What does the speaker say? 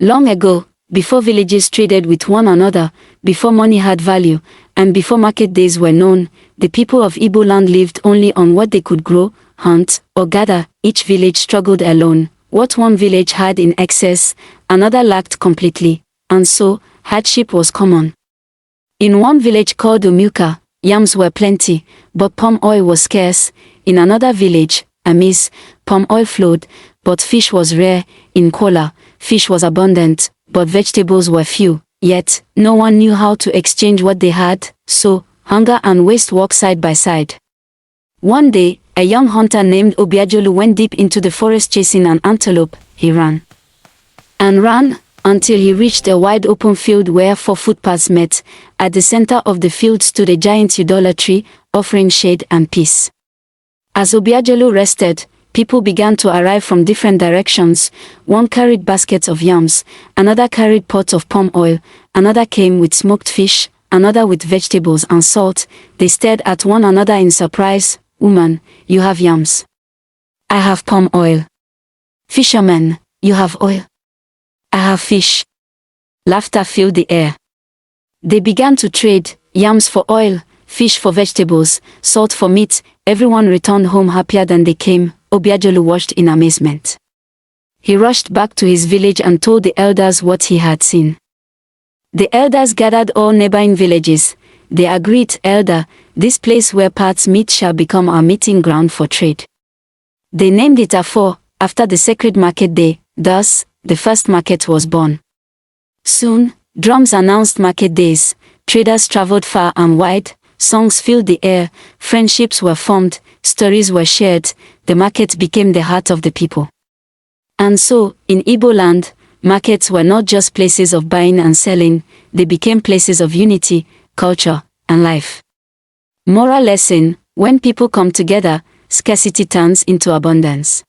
Long ago, before villages traded with one another, before money had value, and before market days were known, the people of Igbo land lived only on what they could grow, hunt, or gather. Each village struggled alone. What one village had in excess, another lacked completely, and so, hardship was common. In one village called Omuka, yams were plenty, but palm oil was scarce. In another village, Amis, palm oil flowed, but fish was rare. In Kola, fish was abundant, but vegetables were few. Yet, no one knew how to exchange what they had, so, hunger and waste walked side by side. One day, a young hunter named Obiajulu went deep into the forest chasing an antelope. He ran and ran until he reached a wide open field where 4 footpaths met. At the center of the field stood a giant udala tree, offering shade and peace. As Obiajulu rested, people began to arrive from different directions. One carried baskets of yams, another carried pots of palm oil, another came with smoked fish, another with vegetables and salt. They stared at one another in surprise. Woman, you have yams. I have palm oil. Fisherman, you have oil. I have fish. Laughter filled the air. They began to trade, yams for oil, fish for vegetables, salt for meat. Everyone returned home happier than they came. Obiajulu watched in amazement. He rushed back to his village and told the elders what he had seen. The elders gathered all neighboring villages. They agreed, Elder, this place where paths meet shall become our meeting ground for trade. They named it Afo, after the sacred market day. Thus, the first market was born. Soon, drums announced market days. Traders traveled far and wide. Songs filled the air, friendships were formed, stories were shared. The market became the heart of the people. And so, in Igbo land, markets were not just places of buying and selling, they became places of unity, culture, and life. Moral lesson: when people come together, scarcity turns into abundance.